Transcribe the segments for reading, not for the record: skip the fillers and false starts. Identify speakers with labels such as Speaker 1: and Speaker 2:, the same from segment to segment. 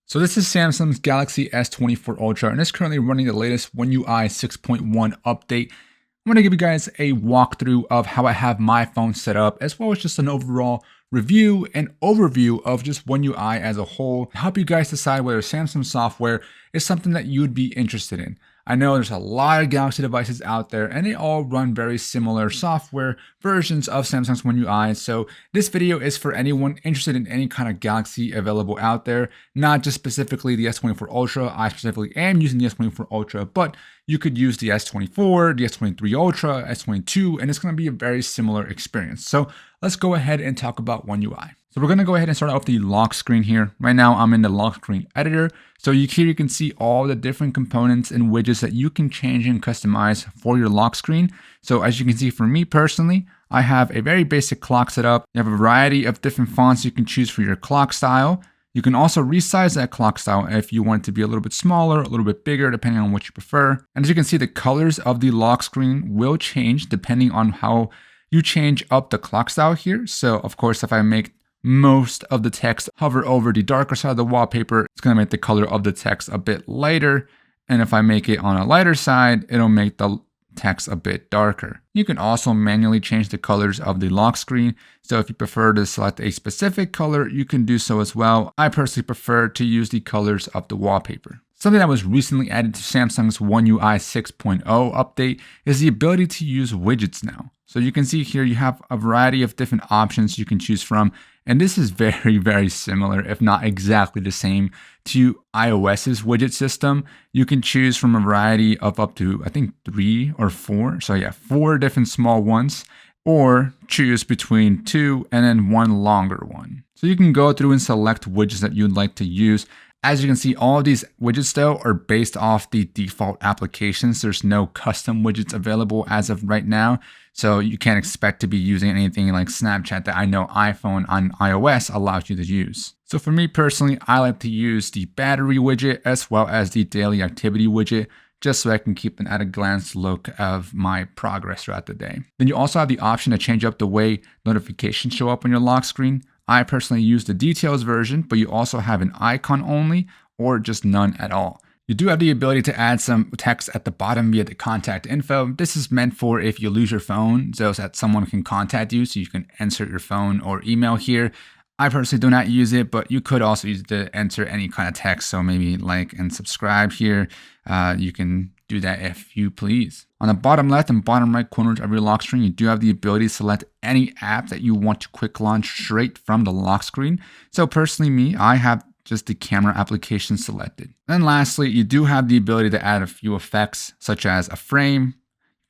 Speaker 1: So this is Samsung's Galaxy S24 Ultra, and it's currently running the latest One UI 6.1 update. I'm going to give you guys a walkthrough of how I have my phone set up, as well as just an overall review and overview of just One UI as a whole, to help you guys decide whether Samsung software is something that you would be interested in. I know there's a lot of Galaxy devices out there, and they all run very similar software versions of Samsung's One UI. So this video is for anyone interested in any kind of Galaxy available out there, not just specifically the S24 Ultra. I specifically am using the S24 Ultra, but you could use the S24, the S23 Ultra, S22, and it's going to be a very similar experience. So let's go ahead and talk about One UI. So we're going to go ahead and start off the lock screen here. Right now I'm in the lock screen editor. So here you can see all the different components and widgets that you can change and customize for your lock screen. So as you can see, for me personally, I have a very basic clock setup. You have a variety of different fonts you can choose for your clock style. You can also resize that clock style if you want it to be a little bit smaller, a little bit bigger, depending on what you prefer. And as you can see, the colors of the lock screen will change depending on how you change up the clock style here. So of course, if I make most of the text hover over the darker side of the wallpaper, it's going to make the color of the text a bit lighter. And if I make it on a lighter side, it'll make the text a bit darker. You can also manually change the colors of the lock screen. So if you prefer to select a specific color, you can do so as well. I personally prefer to use the colors of the wallpaper. Something that was recently added to Samsung's One UI 6.0 update is the ability to use widgets now. So you can see here you have a variety of different options you can choose from. And this is very, very similar, if not exactly the same, to iOS's widget system. You can choose from a variety of up to, I think, 3 or 4. So yeah, 4 different small ones, or choose between 2 and then 1 longer one. So you can go through and select widgets that you'd like to use. As you can see, all of these widgets though are based off the default applications. There's no custom widgets available as of right now. So you can't expect to be using anything like Snapchat that I know iPhone on iOS allows you to use. So for me personally, I like to use the battery widget as well as the daily activity widget, just so I can keep an at-a-glance look of my progress throughout the day. Then you also have the option to change up the way notifications show up on your lock screen. I personally use the details version, but you also have an icon only or just none at all. You do have the ability to add some text at the bottom via the contact info. This is meant for if you lose your phone, so that someone can contact you, so you can insert your phone or email here. I personally do not use it, but you could also use it to enter any kind of text. So maybe like and subscribe here. You can do that if you please. On the bottom left and bottom right corners of your lock screen, you do have the ability to select any app that you want to quick launch straight from the lock screen. So personally me, I have just the camera application selected. And lastly, you do have the ability to add a few effects, such as a frame.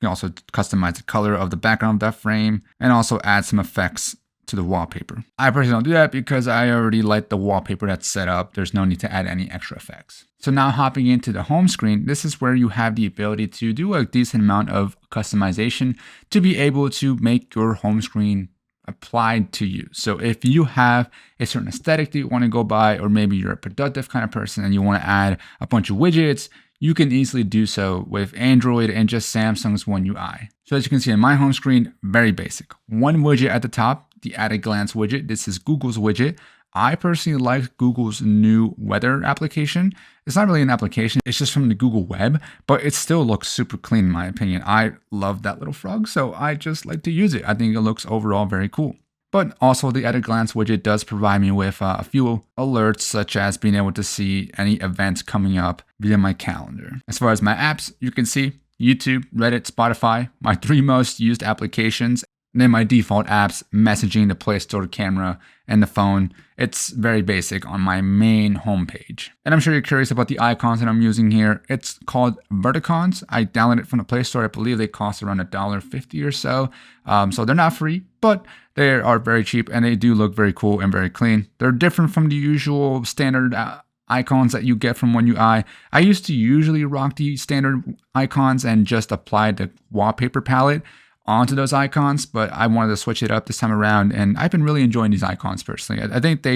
Speaker 1: You can also customize the color of the background of that frame, and also add some effects to the wallpaper. I personally don't do that because I already like the wallpaper that's set up. There's no need to add any extra effects. So now hopping into the home screen, this is where you have the ability to do a decent amount of customization to be able to make your home screen applied to you. So if you have a certain aesthetic that you want to go by, or maybe you're a productive kind of person and you want to add a bunch of widgets, you can easily do so with Android and just Samsung's One UI. So as you can see in my home screen, very basic. One widget at the top, the at-a-glance widget. This is Google's widget. I personally like Google's new weather application. It's not really an application, it's just from the Google web, but it still looks super clean in my opinion. I love that little frog, so I just like to use it. I think it looks overall very cool. But also the at-a-glance widget does provide me with a few alerts, such as being able to see any events coming up via my calendar. As far as my apps, you can see YouTube, Reddit, Spotify, my 3 most used applications. And then my default apps, messaging, the Play Store, camera, and the phone. It's very basic on my main homepage. And I'm sure you're curious about the icons that I'm using here. It's called Verticons. I downloaded it from the Play Store. I believe they cost around $1.50 or so. So they're not free, but they are very cheap and they do look very cool and very clean. They're different from the usual standard icons that you get from One UI. I used to usually rock the standard icons and just apply the wallpaper palette onto those icons, but I wanted to switch it up this time around, and I've been really enjoying these icons personally. I think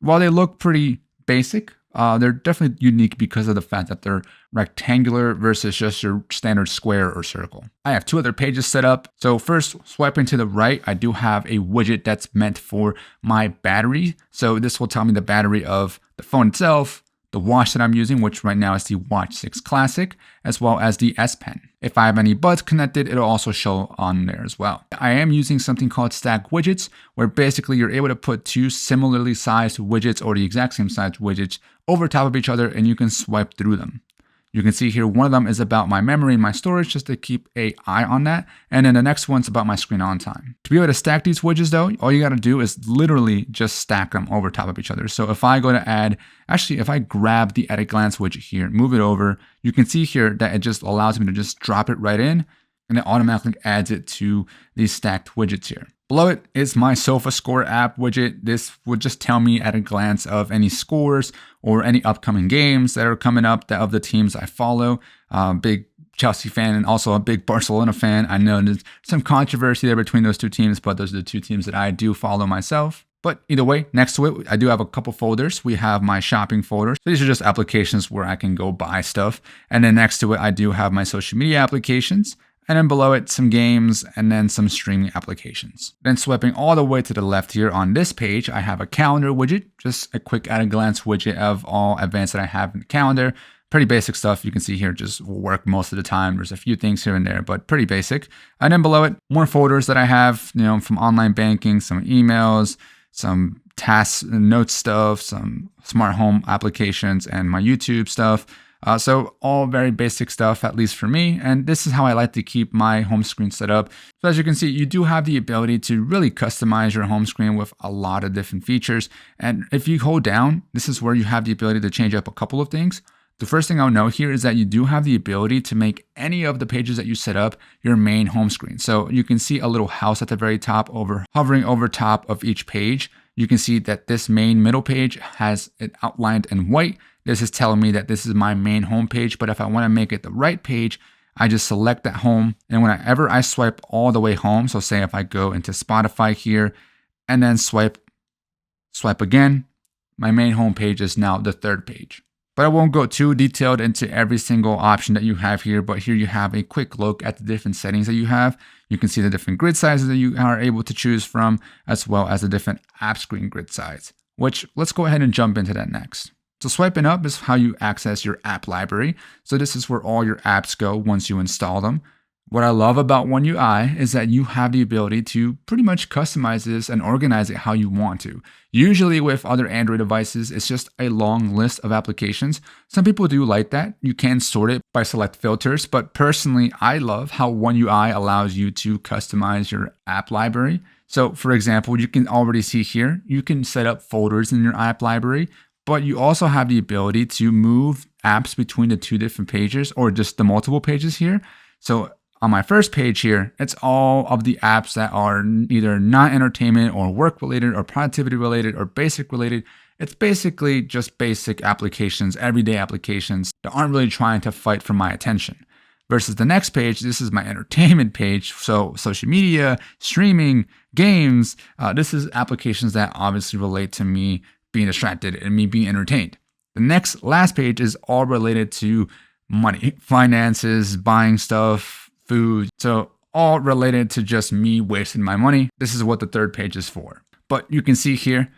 Speaker 1: while they look pretty basic, they're definitely unique because of the fact that they're rectangular versus just your standard square or circle. I have 2 other pages set up. So first, swiping to the right, I do have a widget that's meant for my battery. So this will tell me the battery of the phone itself, the watch that I'm using, which right now is the Watch 6 Classic, as well as the S Pen. If I have any buds connected, it'll also show on there as well. I am using something called stack widgets, where basically you're able to put two similarly sized widgets or the exact same size widgets over top of each other, and you can swipe through them. You can see here one of them is about my memory and my storage, just to keep an eye on that. And then the next one's about my screen on time. To be able to stack these widgets though, all you got to do is literally just stack them over top of each other. So if I go to add, actually if I grab the at a glance widget here, move it over, you can see here that it just allows me to just drop it right in, and it automatically adds it to these stacked widgets here. Below it is my SofaScore app widget. This would just tell me at a glance of any scores or any upcoming games that are coming up that of the teams I follow. Big Chelsea fan and also a big Barcelona fan. I know there's some controversy there between those two teams, but those are the two teams that I do follow myself. But either way, next to it, I do have a couple folders. We have my shopping folder. So these are just applications where I can go buy stuff. And then next to it, I do have my social media applications. And then below it, some games, and then some streaming applications. Then swiping all the way to the left here on this page, I have a calendar widget, just a quick at-a-glance widget of all events that I have in the calendar. Pretty basic stuff. You can see here just will work most of the time. There's a few things here and there, but pretty basic. And then below it, more folders that I have, from online banking, some emails, some tasks and notes stuff, some smart home applications, and my YouTube stuff. So all very basic stuff, at least for me. And this is how I like to keep my home screen set up. So as you can see, you do have the ability to really customize your home screen with a lot of different features. And if you hold down, this is where you have the ability to change up a couple of things. The first thing I'll note here is that you do have the ability to make any of the pages that you set up your main home screen. So you can see a little house at the very top hovering over top of each page. You can see that this main middle page has it outlined in white. This is telling me that this is my main home page, but if I want to make it the right page, I just select that home. And whenever I swipe all the way home, so say if I go into Spotify here and then swipe again, my main home page is now the third page. But I won't go too detailed into every single option that you have here, but here you have a quick look at the different settings that you have. You can see the different grid sizes that you are able to choose from, as well as the different app screen grid size, which let's go ahead and jump into that next. So swiping up is how you access your app library. So this is where all your apps go once you install them. What I love about One UI is that you have the ability to pretty much customize this and organize it how you want to. Usually with other Android devices, it's just a long list of applications. Some people do like that. You can sort it by select filters, but personally, I love how One UI allows you to customize your app library. So for example, you can already see here, you can set up folders in your app library, but you also have the ability to move apps between the two different pages or just the multiple pages here. So on my first page here, it's all of the apps that are either not entertainment or work related or productivity related or basic related. It's basically just basic applications, everyday applications that aren't really trying to fight for my attention. Versus the next page, this is my entertainment page. So social media, streaming, games, this is applications that obviously relate to me being distracted and me being entertained. The last page is all related to money, finances, buying stuff, food. So all related to just me wasting my money. This is what the third page is for. But you can see here,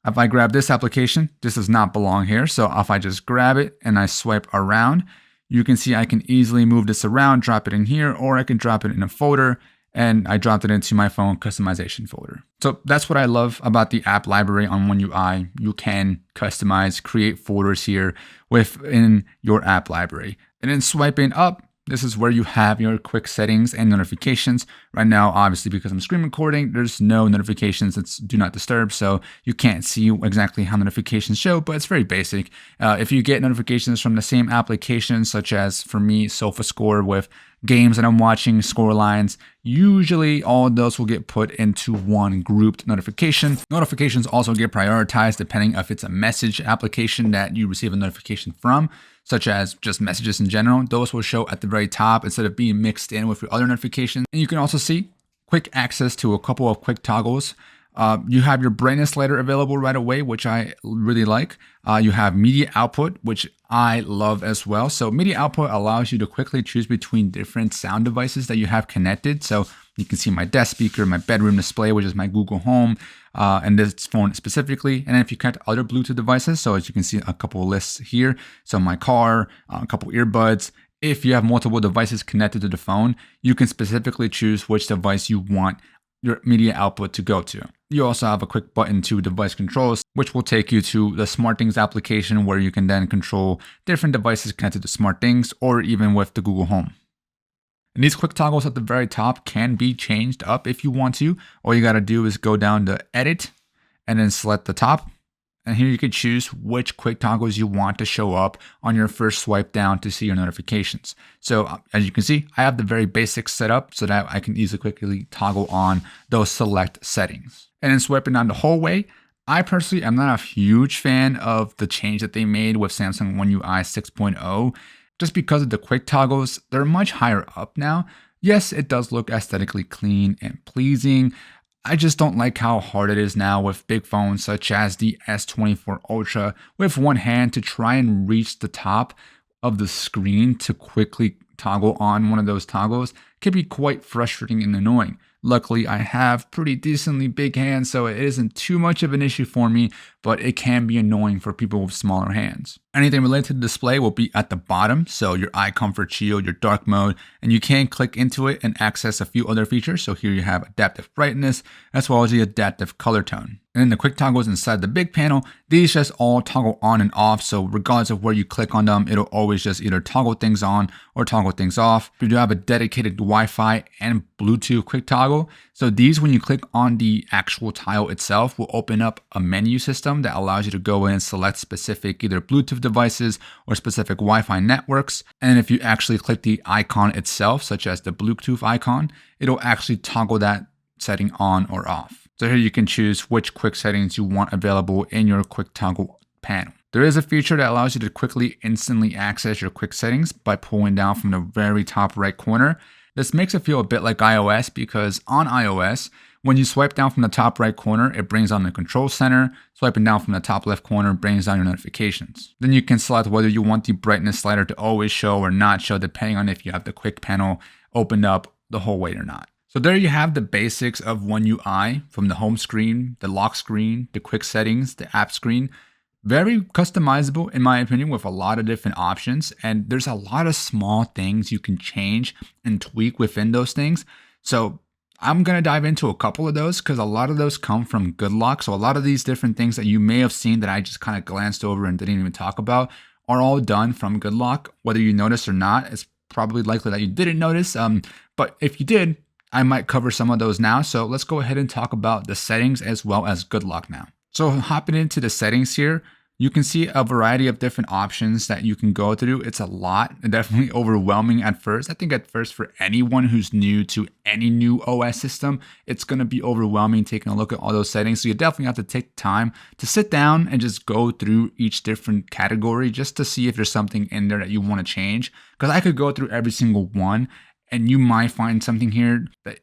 Speaker 1: if I grab this application, this does not belong here. So if I just grab it and I swipe around, you can see I can easily move this around, drop it in here, or I can drop it in a folder, and I dropped it into my phone customization folder. So that's what I love about the app library on One UI. You can customize, create folders here within your app library. And then swiping up, this is where you have your quick settings and notifications. Right now, obviously, because I'm screen recording, there's no notifications. It's do not disturb, so you can't see exactly how notifications show, but it's very basic. If you get notifications from the same application, such as for me, SofaScore with games that I'm watching, score lines, usually all of those will get put into one grouped notification. Notifications also get prioritized depending if it's a message application that you receive a notification from, such as just messages in general. Those will show at the very top instead of being mixed in with your other notifications. And you can also see quick access to a couple of quick toggles. You have your brightness slider available right away, which I really like. You have media output, which I love as well. So media output allows you to quickly choose between different sound devices that you have connected. So You can see my desk speaker, my bedroom display, which is my Google Home, and this phone specifically. And then if you connect other Bluetooth devices, so as you can see a couple of lists here, so my car, a couple earbuds. If you have multiple devices connected to the phone, you can specifically choose which device you want your media output to go to. You also have a quick button to device controls, which will take you to the SmartThings application where you can then control different devices connected to SmartThings or even with the Google Home. And these quick toggles at the very top can be changed up if you want to. All you got to do is go down to edit and then select the top. And here you can choose which quick toggles you want to show up on your first swipe down to see your notifications. So as you can see, I have the very basics set up so that I can easily quickly toggle on those select settings. And then swiping down the whole way, I personally am not a huge fan of the change that they made with Samsung One UI 6.0. Just because of the quick toggles, they're much higher up now. Yes, it does look aesthetically clean and pleasing. I just don't like how hard it is now with big phones such as the S24 Ultra with one hand to try and reach the top of the screen to quickly toggle on one of those toggles. It can be quite frustrating and annoying. Luckily, I have pretty decently big hands, so it isn't too much of an issue for me, but it can be annoying for people with smaller hands. Anything related to the display will be at the bottom, so your eye comfort shield, your dark mode, and you can click into it and access a few other features. So here you have adaptive brightness, as well as the adaptive color tone. And then the quick toggles inside the big panel, these just all toggle on and off. So regardless of where you click on them, it'll always just either toggle things on or toggle things off. You do have a dedicated Wi-Fi and Bluetooth quick toggle. So these, when you click on the actual tile itself, will open up a menu system that allows you to go in and select specific either Bluetooth devices or specific Wi-Fi networks. And if you actually click the icon itself, such as the Bluetooth icon, it'll actually toggle that setting on or off. So here you can choose which quick settings you want available in your quick toggle panel. There is a feature that allows you to quickly instantly access your quick settings by pulling down from the very top right corner. This makes it feel a bit like iOS because on iOS, when you swipe down from the top right corner, it brings on the control center. Swiping down from the top left corner brings down your notifications. Then you can select whether you want the brightness slider to always show or not show, depending on if you have the quick panel opened up the whole way or not. So there you have the basics of One UI, from the home screen, the lock screen, the quick settings, the app screen. Very customizable in my opinion, with a lot of different options. And there's a lot of small things you can change and tweak within those things. So I'm going to dive into a couple of those because a lot of those come from Good Lock. So a lot of these different things that you may have seen that I just kind of glanced over and didn't even talk about are all done from Good Lock. Whether you notice or not, it's probably likely that you didn't notice. But if you did, I might cover some of those now. So let's go ahead and talk about the settings as well as Good Lock now. So hopping into the settings here, you can see a variety of different options that you can go through. It's a lot, definitely overwhelming at first. I think at first for anyone who's new to any new OS system, it's going to be overwhelming taking a look at all those settings. So you definitely have to take time to sit down and just go through each different category just to see if there's something in there that you want to change. Because I could go through every single one and you might find something here that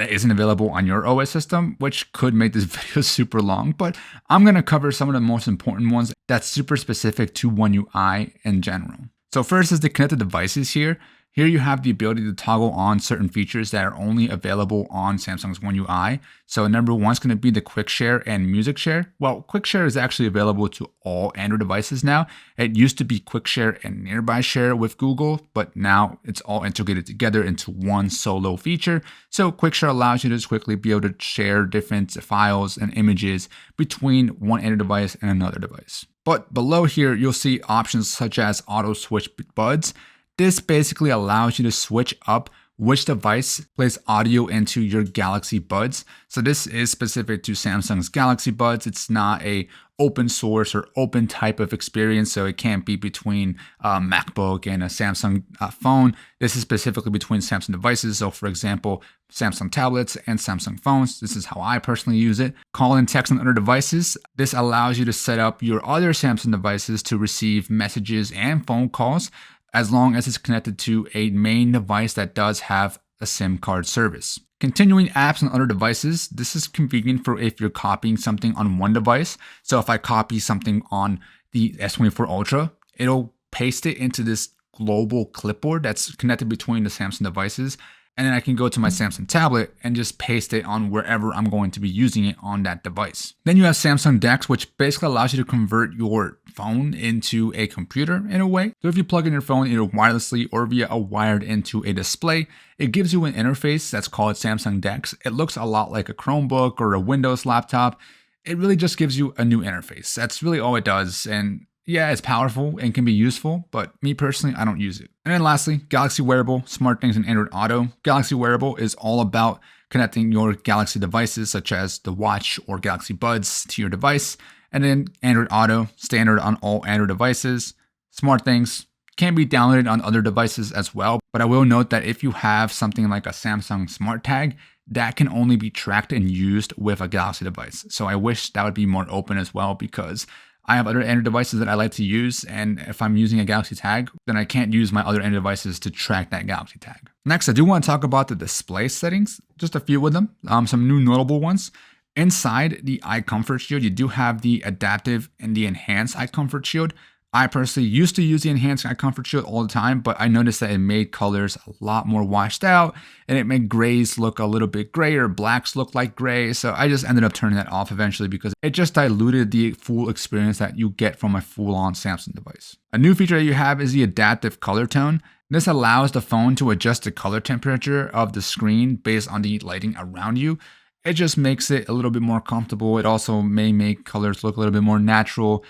Speaker 1: isn't available on your OS system, which could make this video super long, but I'm going to cover some of the most important ones that's super specific to One UI in general. So first is the connected devices here. Here you have the ability to toggle on certain features that are only available on Samsung's One UI. So number one is going to be the Quick Share and Music Share. Well, Quick Share is actually available to all Android devices now. It used to be Quick Share and Nearby Share with Google, but now it's all integrated together into one solo feature. So Quick Share allows you to just quickly be able to share different files and images between one Android device and another device. But below here, you'll see options such as Auto Switch Buds. This basically allows you to switch up which device plays audio into your Galaxy Buds. So this is specific to Samsung's Galaxy Buds. It's not a open source or open type of experience, so it can't be between a MacBook and a Samsung phone. This is specifically between Samsung devices. So for example, Samsung tablets and Samsung phones. This is how I personally use it. Call and text on other devices. This allows you to set up your other Samsung devices to receive messages and phone calls, as long as it's connected to a main device that does have a SIM card service. Continuing apps on other devices, this is convenient for if you're copying something on one device. So if I copy something on the S24 Ultra, it'll paste it into this global clipboard that's connected between the Samsung devices. And then I can go to my Samsung tablet and just paste it on wherever I'm going to be using it on that device. Then you have Samsung DeX, which basically allows you to convert your phone into a computer in a way. So if you plug in your phone either wirelessly or via a wired into a display, it gives you an interface that's called Samsung DeX. It looks a lot like a Chromebook or a Windows laptop. It really just gives you a new interface. That's really all it does. And yeah, it's powerful and can be useful, but me personally, I don't use it. And then lastly, Galaxy Wearable, SmartThings, and Android Auto. Galaxy Wearable is all about connecting your Galaxy devices, such as the watch or Galaxy Buds, to your device. And then Android Auto, standard on all Android devices. SmartThings can be downloaded on other devices as well, but I will note that if you have something like a Samsung Smart Tag, that can only be tracked and used with a Galaxy device. So I wish that would be more open as well, because I have other Android devices that I like to use, and if I'm using a Galaxy tag, then I can't use my other Android devices to track that Galaxy tag. Next, I do want to talk about the display settings, just a few of them, some new notable ones. Inside the eye comfort shield, you do have the adaptive and the enhanced eye comfort shield. I personally used to use the enhanced eye comfort shield all the time, but I noticed that it made colors a lot more washed out, and it made grays look a little bit grayer, blacks look like gray. So I just ended up turning that off eventually because it just diluted the full experience that you get from a full-on Samsung device. A new feature that you have is the adaptive color tone. This allows the phone to adjust the color temperature of the screen based on the lighting around you. It just makes it a little bit more comfortable. It also may make colors look a little bit more natural.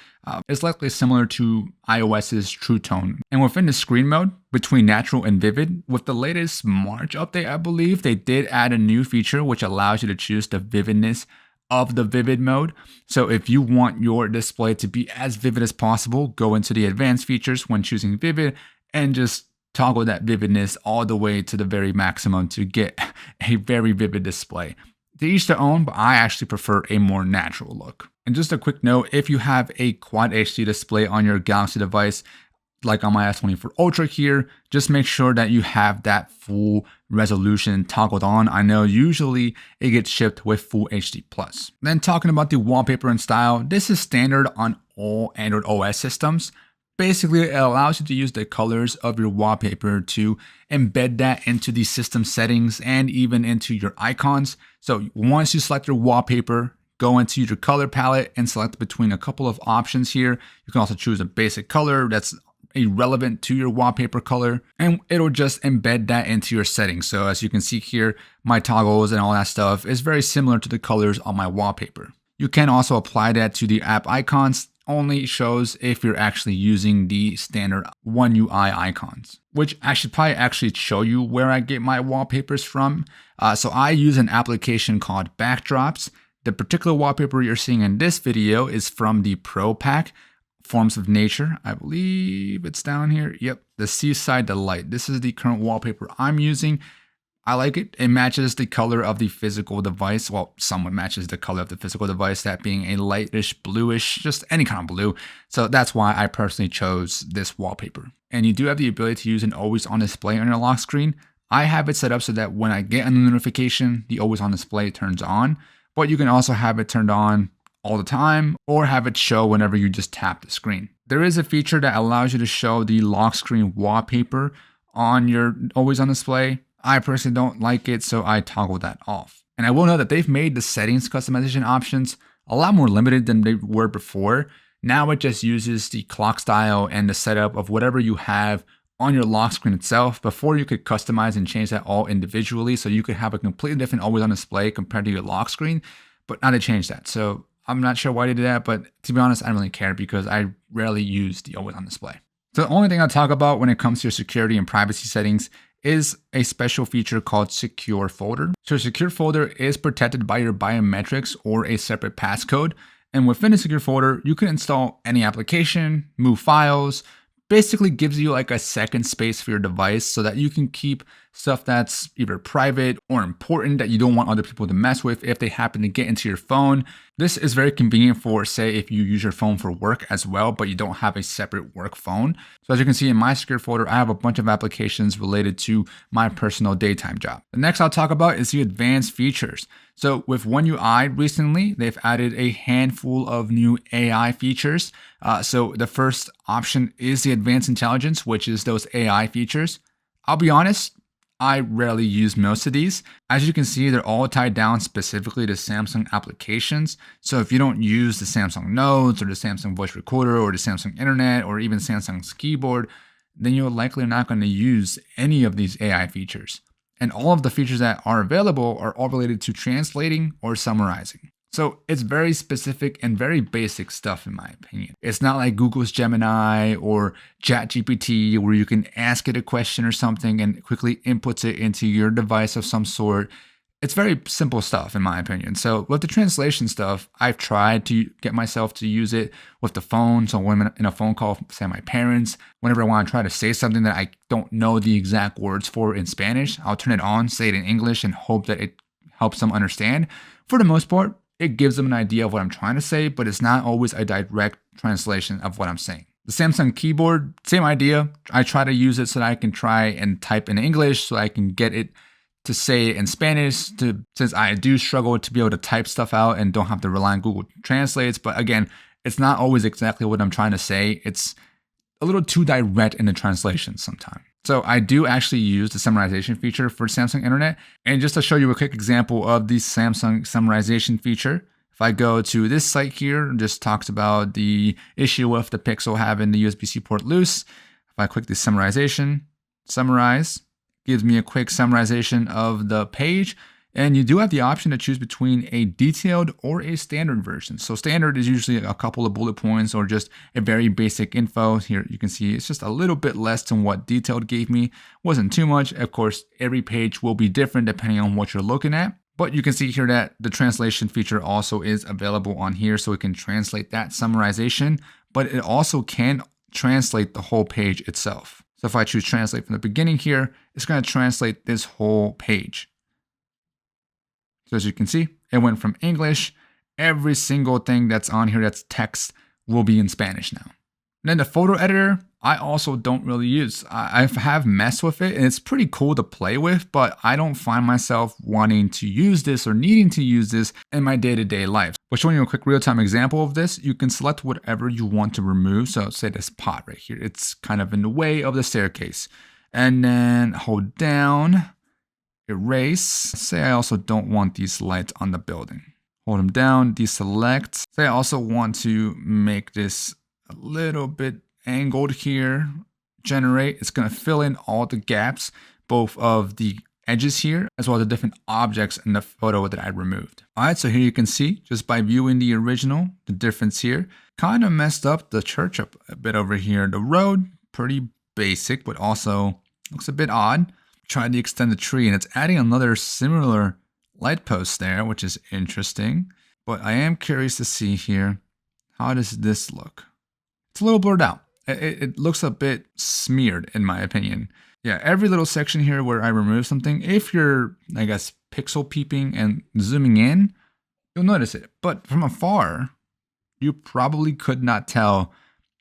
Speaker 1: It's likely similar to iOS's True Tone. And within the screen mode, between natural and vivid, with the latest March update, I believe, they did add a new feature which allows you to choose the vividness of the vivid mode. So if you want your display to be as vivid as possible, go into the advanced features when choosing vivid and just toggle that vividness all the way to the very maximum to get a very vivid display. To each their own, but I actually prefer a more natural look. And just a quick note, if you have a Quad HD display on your Galaxy device, like on my S24 Ultra here, just make sure that you have that full resolution toggled on. I know usually it gets shipped with Full HD+. Then talking about the wallpaper and style, this is standard on all Android OS systems. Basically, it allows you to use the colors of your wallpaper to embed that into the system settings and even into your icons. So once you select your wallpaper, go into your color palette and select between a couple of options here. You can also choose a basic color that's irrelevant to your wallpaper color, and it'll just embed that into your settings. So as you can see here, my toggles and all that stuff is very similar to the colors on my wallpaper. You can also apply that to the app icons. Only shows if you're actually using the standard One UI icons, which I should probably actually show you where I get my wallpapers from. So I use an application called Backdrops. The particular wallpaper you're seeing in this video is from the Pro Pack, Forms of Nature. I believe it's down here. Yep, the Seaside Delight. This is the current wallpaper I'm using. I like it. It matches the color of the physical device. Well, somewhat matches the color of the physical device, that being a lightish bluish, just any kind of blue. So that's why I personally chose this wallpaper. And you do have the ability to use an always on display on your lock screen. I have it set up so that when I get a notification, the always on display turns on, but you can also have it turned on all the time or have it show whenever you just tap the screen. There is a feature that allows you to show the lock screen wallpaper on your always on display. I personally don't like it, so I toggle that off. And I will note that they've made the settings customization options a lot more limited than they were before. Now it just uses the clock style and the setup of whatever you have on your lock screen itself. Before, you could customize and change that all individually, so you could have a completely different always on display compared to your lock screen, but now they changed that. So I'm not sure why they did that, but to be honest, I don't really care because I rarely use the always on display. So the only thing I'll talk about when it comes to your security and privacy settings is a special feature called Secure Folder. So Secure Folder is protected by your biometrics or a separate passcode. And within a Secure Folder, you can install any application, move files, basically gives you like a second space for your device so that you can keep stuff that's either private or important that you don't want other people to mess with if they happen to get into your phone. This is very convenient for, say, if you use your phone for work as well, but you don't have a separate work phone. So as you can see in my secure folder, I have a bunch of applications related to my personal daytime job. The next I'll talk about is the advanced features. So with One UI recently, they've added a handful of new AI features. So the first option is the advanced intelligence, which is those AI features. I'll be honest, I rarely use most of these. As you can see, they're all tied down specifically to Samsung applications. So if you don't use the Samsung Notes or the Samsung Voice Recorder or the Samsung Internet or even Samsung's keyboard, then you're likely not going to use any of these AI features. And all of the features that are available are all related to translating or summarizing. So it's very specific and very basic stuff in my opinion. It's not like Google's Gemini or ChatGPT where you can ask it a question or something and quickly inputs it into your device of some sort. It's very simple stuff in my opinion. So with the translation stuff, I've tried to get myself to use it with the phone. So when I'm in a phone call, say my parents, whenever I want to try to say something that I don't know the exact words for in Spanish, I'll turn it on, say it in English and hope that it helps them understand. For the most part, it gives them an idea of what I'm trying to say, but it's not always a direct translation of what I'm saying. The Samsung keyboard, same idea. I try to use it so that I can try and type in English so I can get it to say it in Spanish, since I do struggle to be able to type stuff out and don't have to rely on Google Translates. But again, it's not always exactly what I'm trying to say. It's a little too direct in the translation sometimes. So I do actually use the summarization feature for Samsung Internet. And just to show you a quick example of the Samsung summarization feature, if I go to this site here, it just talks about the issue with the Pixel having the USB-C port loose. If I click the summarization, summarize, gives me a quick summarization of the page. And you do have the option to choose between a detailed or a standard version. So standard is usually a couple of bullet points or just a very basic info. Here you can see it's just a little bit less than what detailed gave me. Wasn't too much. Of course, every page will be different depending on what you're looking at. But you can see here that the translation feature also is available on here. So it can translate that summarization, but it also can translate the whole page itself. So if I choose translate from the beginning here, it's going to translate this whole page. So as you can see, it went from English. Every single thing that's on here that's text will be in Spanish now. And then the photo editor, I also don't really use. I have messed with it and it's pretty cool to play with, but I don't find myself wanting to use this or needing to use this in my day-to-day life. But showing you a quick real-time example of this, you can select whatever you want to remove. So say this pot right here, it's kind of in the way of the staircase. And then hold down, erase. Say I also don't want these lights on the building. Hold them down, deselect. Say I also want to make this a little bit angled here. Generate. It's going to fill in all the gaps, both of the edges here, as well as the different objects in the photo that I removed. All right, so here you can see, just by viewing the original, the difference here. Kind of messed up the church up a bit over here. The road, pretty basic, but also looks a bit odd. Tried to extend the tree and it's adding another similar light post there, which is interesting. But I am curious to see here, how does this look? It's a little blurred out. It looks a bit smeared in my opinion. Yeah, every little section here where I remove something, if you're, I guess, pixel peeping and zooming in, you'll notice it. But from afar, you probably could not tell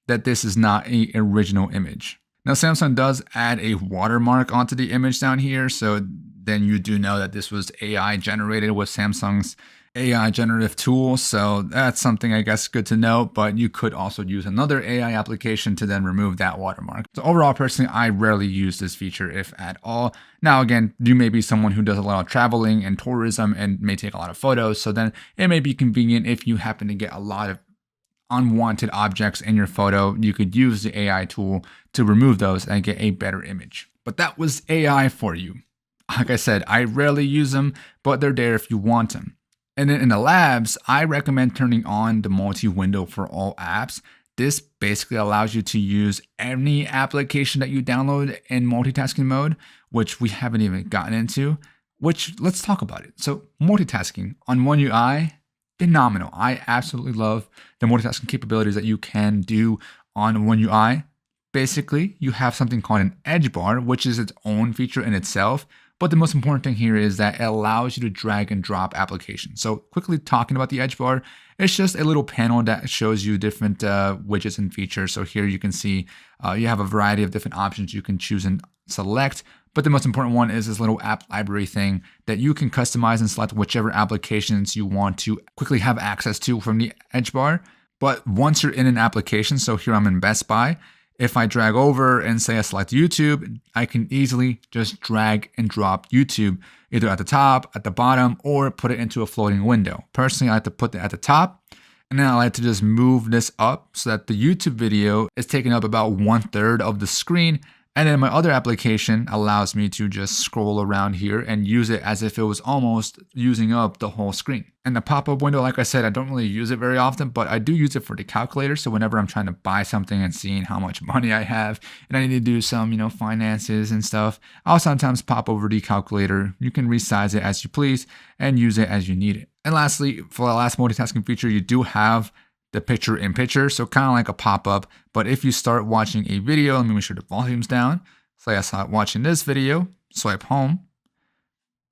Speaker 1: that this is not an original image. Now, Samsung does add a watermark onto the image down here, so then you do know that this was AI generated with Samsung's AI generative tool. So that's something I guess good to know, but you could also use another AI application to then remove that watermark. So overall, personally, I rarely use this feature, if at all. Now, again, you may be someone who does a lot of traveling and tourism and may take a lot of photos. So then it may be convenient if you happen to get a lot of unwanted objects in your photo, you could use the AI tool to remove those and get a better image. But that was AI for you. Like I said, I rarely use them, but they're there if you want them. And then in the labs, I recommend turning on the multi-window for all apps. This basically allows you to use any application that you download in multitasking mode, which we haven't even gotten into, which let's talk about it. So multitasking on One UI, phenomenal. I absolutely love the multitasking capabilities that you can do on One UI. Basically, you have something called an edge bar, which is its own feature in itself. But the most important thing here is that it allows you to drag and drop applications. So quickly talking about the edge bar, it's just a little panel that shows you different widgets and features. So here you can see you have a variety of different options you can choose and select. But the most important one is this little app library thing that you can customize and select whichever applications you want to quickly have access to from the edge bar. But once you're in an application, so here I'm in Best Buy, If I drag over and say I select YouTube, I can easily just drag and drop YouTube either at the top, at the bottom, or put it into a floating window. Personally, I like to put it at the top, and then I like to just move this up so that the YouTube video is taking up about 1/3 of the screen. And then my other application allows me to just scroll around here and use it as if it was almost using up the whole screen. And the pop-up window, like I said, I don't really use it very often, but I do use it for the calculator. So whenever I'm trying to buy something and seeing how much money I have and I need to do some, finances and stuff, I'll sometimes pop over the calculator. You can resize it as you please and use it as you need it. And lastly, for the last multitasking feature, you do have the picture in picture, so kind of like a pop-up. But if you start watching a video, let me make sure the volume's down. Say I start watching this video, swipe home.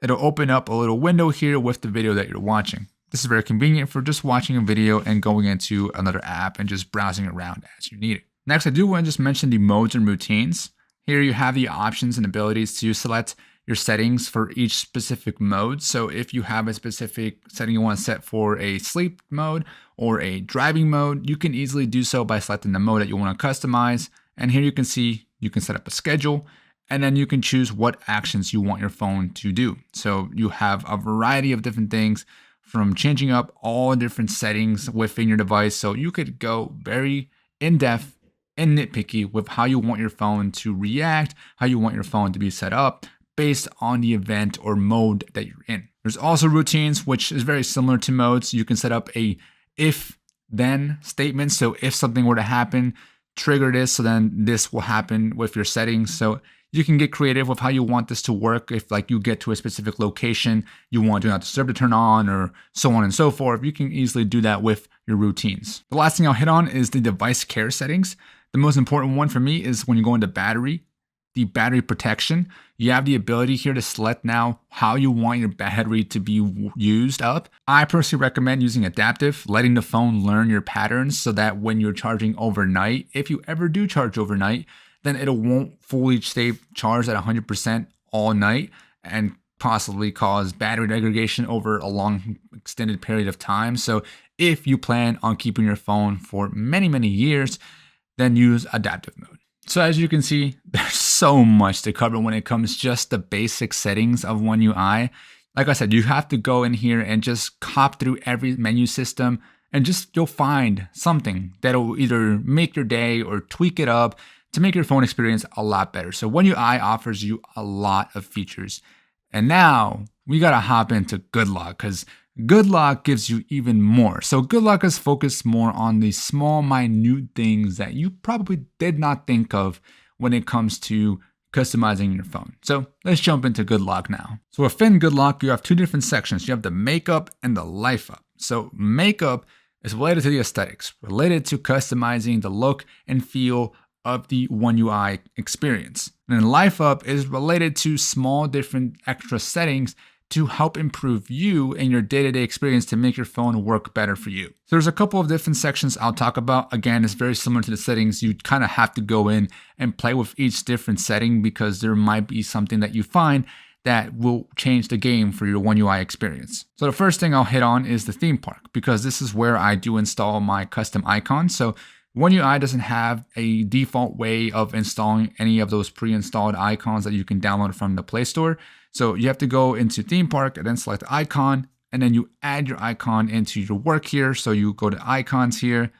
Speaker 1: It'll open up a little window here with the video that you're watching. This is very convenient for just watching a video and going into another app and just browsing around as you need it. Next, I do want to just mention the modes and routines. Here you have the options and abilities to select your settings for each specific mode. So if you have a specific setting you want to set for a sleep mode or a driving mode, you can easily do so by selecting the mode that you want to customize. And here you can see you can set up a schedule, and then you can choose what actions you want your phone to do. So you have a variety of different things, from changing up all different settings within your device. So you could go very in-depth and nitpicky with how you want your phone to react, how you want your phone to be set up, based on the event or mode that you're in. There's also routines, which is very similar to modes. You can set up a if-then statement. So if something were to happen, trigger this, so then this will happen with your settings. So you can get creative with how you want this to work. If like you get to a specific location, you want Do Not Disturb to turn on, or so on and so forth, you can easily do that with your routines. The last thing I'll hit on is the device care settings. The most important one for me is when you go into battery. The battery protection, you have the ability here to select now how you want your battery to be used up. I personally recommend using adaptive, letting the phone learn your patterns so that when you're charging overnight, if you ever do charge overnight, then it won't fully stay charged at 100% all night and possibly cause battery degradation over a long extended period of time. So if you plan on keeping your phone for many, many years, then use adaptive mode. So as you can see, there's so much to cover when it comes just the basic settings of One UI. Like I said, you have to go in here and just hop through every menu system, and you'll find something that'll either make your day or tweak it up to make your phone experience a lot better. So One UI offers you a lot of features. And now we gotta hop into Good Lock, because Good Lock gives you even more. So Good Lock is focused more on the small, minute things that you probably did not think of when it comes to customizing your phone. So let's jump into Good Lock now. So within Good Lock, you have two different sections. You have the Makeup and the Life Up. So Makeup is related to the aesthetics, related to customizing the look and feel of the One UI experience. And then Life Up is related to small different extra settings to help improve you and your day-to-day experience to make your phone work better for you. So there's a couple of different sections I'll talk about. Again, it's very similar to the settings. You kind of have to go in and play with each different setting, because there might be something that you find that will change the game for your One UI experience. So the first thing I'll hit on is the theme park, because this is where I do install my custom icons. So One UI doesn't have a default way of installing any of those pre-installed icons that you can download from the Play Store. So you have to go into theme park and then select the icon, and then you add your icon into your work here. So you go to icons here,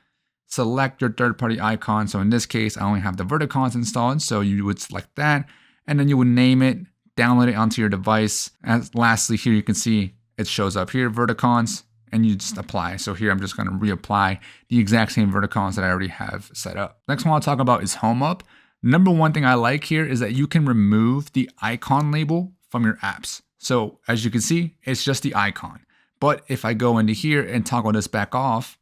Speaker 1: select your third-party icon. So in this case, I only have the Verticons installed. So you would select that, and then you would name it, download it onto your device. And lastly, here you can see it shows up here, Verticons, and you just apply. So here I'm just going to reapply the exact same Verticons that I already have set up. Next one I'll talk about is Home Up. Number one thing I like here is that you can remove the icon label from your apps. So as you can see, it's just the icon. But if I go into here and toggle this back off,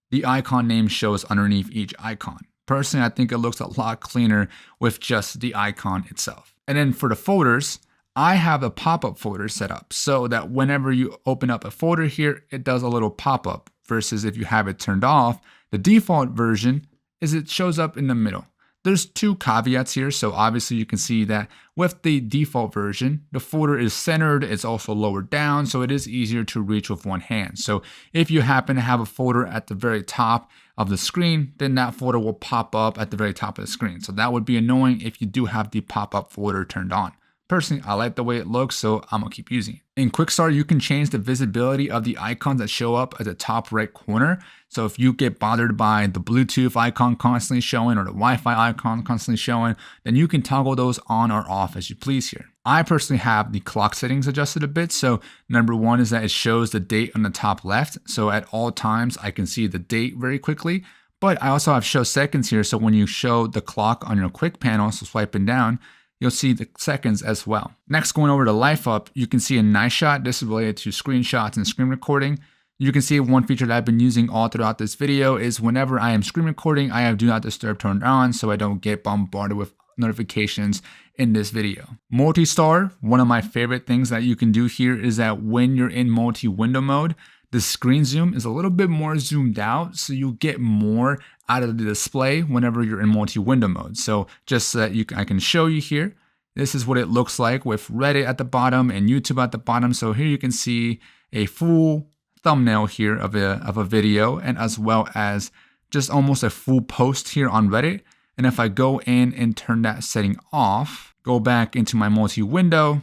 Speaker 1: the icon name shows underneath each icon. Personally, I think it looks a lot cleaner with just the icon itself. And then for the folders, I have a pop-up folder set up so that whenever you open up a folder here, it does a little pop-up, versus if you have it turned off, the default version is it shows up in the middle. There's two caveats here. So obviously you can see that with the default version, the folder is centered, it's also lower down, so it is easier to reach with one hand. So if you happen to have a folder at the very top of the screen, then that folder will pop up at the very top of the screen. So that would be annoying if you do have the pop-up folder turned on. Personally, I like the way it looks, so I'm gonna keep using it. In QuickStar, you can change the visibility of the icons that show up at the top right corner. So if you get bothered by the Bluetooth icon constantly showing or the Wi-Fi icon constantly showing, then you can toggle those on or off as you please here. I personally have the clock settings adjusted a bit. So number one is that it shows the date on the top left. So at all times, I can see the date very quickly. But I also have show seconds here. So when you show the clock on your quick panel, so swiping down, you'll see the seconds as well. Next, going over to Life Up, you can see a nice shot. This is related to screenshots and screen recording. You can see one feature that I've been using all throughout this video is whenever I am screen recording, I have Do Not Disturb turned on so I don't get bombarded with notifications in this video. MultiStar, one of my favorite things that you can do here is that when you're in multi-window mode, the screen zoom is a little bit more zoomed out, so you get more out of the display whenever you're in multi-window mode. So just so that I can show you here, this is what it looks like with Reddit at the bottom and YouTube at the bottom. So here you can see a full thumbnail here of a video, and as well as just almost a full post here on Reddit. And if I go in and turn that setting off, go back into my multi-window,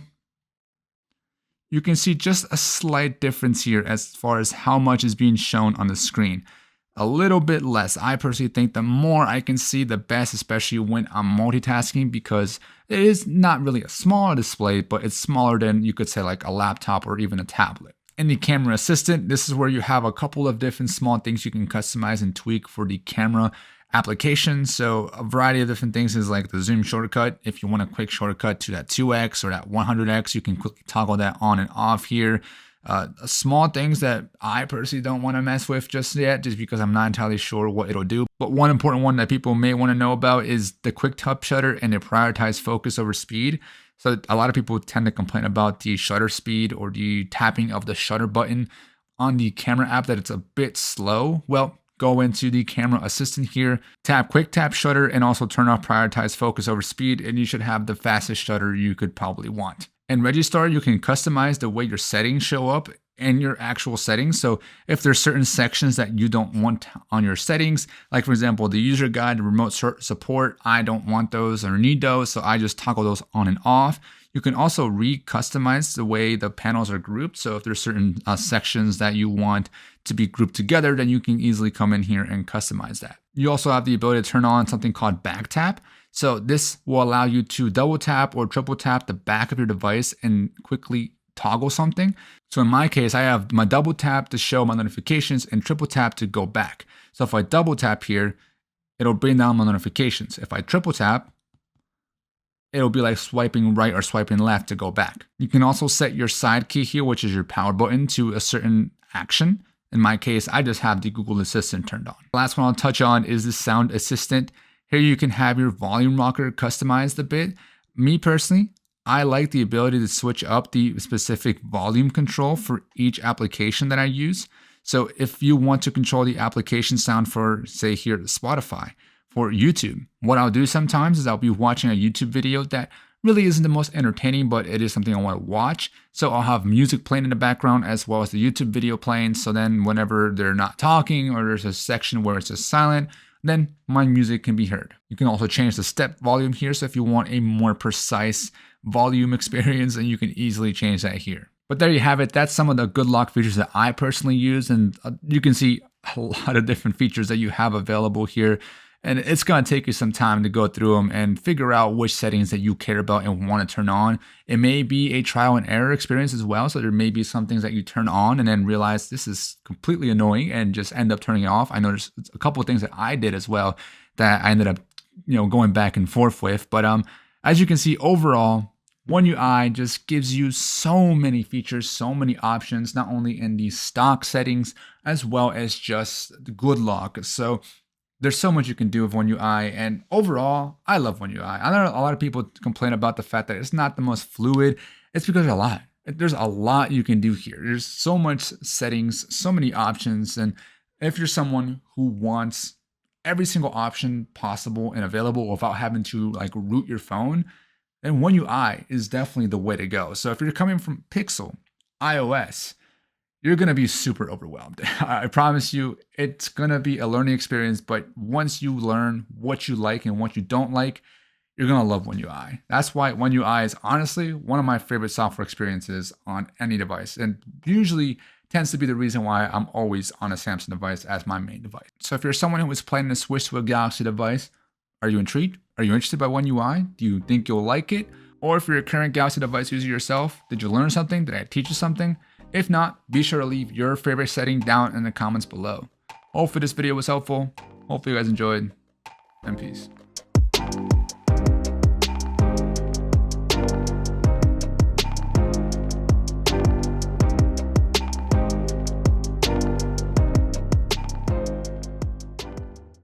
Speaker 1: you can see just a slight difference here as far as how much is being shown on the screen. A little bit less. I personally think the more I can see, the best, especially when I'm multitasking, because it is not really a smaller display, but it's smaller than you could say like a laptop or even a tablet. In the camera assistant, this is where you have a couple of different small things you can customize and tweak for the camera application. So a variety of different things is like the zoom shortcut. If you want a quick shortcut to that 2x or that 100x, you can quickly toggle that on and off here. Small things that I personally don't want to mess with just yet, just because I'm not entirely sure what it'll do. But one important one that people may want to know about is the quick tap shutter and the prioritized focus over speed. So a lot of people tend to complain about the shutter speed or the tapping of the shutter button on the camera app, that it's a bit slow. Well, go into the camera assistant here, tap quick tap shutter, and also turn off prioritized focus over speed, and you should have the fastest shutter you could probably want. In RegiStar, you can customize the way your settings show up in your actual settings. So if there's certain sections that you don't want on your settings, like for example, the user guide, the remote support, I don't want those or need those, so I just toggle those on and off. You can also re-customize the way the panels are grouped. So if there's certain sections that you want to be grouped together, then you can easily come in here and customize that. You also have the ability to turn on something called back tap. So this will allow you to double tap or triple tap the back of your device and quickly toggle something. So in my case, I have my double tap to show my notifications and triple tap to go back. So if I double tap here, it'll bring down my notifications. If I triple tap, it'll be like swiping right or swiping left to go back. You can also set your side key here, which is your power button, to a certain action. In my case, I just have the Google Assistant turned on. The last one I'll touch on is the Sound Assistant. Here you can have your volume rocker customized a bit. Me personally, I like the ability to switch up the specific volume control for each application that I use. So if you want to control the application sound for, say here, Spotify, for YouTube, what I'll do sometimes is I'll be watching a YouTube video that really isn't the most entertaining, but it is something I want to watch. So I'll have music playing in the background as well as the YouTube video playing. So then whenever they're not talking or there's a section where it's just silent, then my music can be heard. You can also change the step volume here. So if you want a more precise volume experience, then you can easily change that here. But there you have it. That's some of the good lock features that I personally use. And you can see a lot of different features that you have available here. And it's going to take you some time to go through them and figure out which settings that you care about and want to turn on. It may be a trial and error experience as well. So there may be some things that you turn on and then realize this is completely annoying and just end up turning it off. I know there's a couple of things that I did as well that I ended up, going back and forth with. But as you can see, overall, One UI just gives you so many features, so many options, not only in the stock settings, as well as just the good lock. So there's so much you can do with One UI, and overall, I love One UI. I know a lot of people complain about the fact that it's not the most fluid. It's because there's a lot. There's a lot you can do here. There's so much settings, so many options, and if you're someone who wants every single option possible and available without having to like root your phone, then One UI is definitely the way to go. So if you're coming from Pixel, iOS, you're going to be super overwhelmed. I promise you, it's going to be a learning experience, but once you learn what you like and what you don't like, you're going to love One UI. That's why One UI is honestly one of my favorite software experiences on any device, and usually tends to be the reason why I'm always on a Samsung device as my main device. So if you're someone who is planning to switch to a Galaxy device, are you intrigued? Are you interested by One UI? Do you think you'll like it? Or if you're a current Galaxy device user yourself, did you learn something? Did I teach you something? If not, be sure to leave your favorite setting down in the comments below. Hopefully this video was helpful. Hopefully you guys enjoyed, and peace.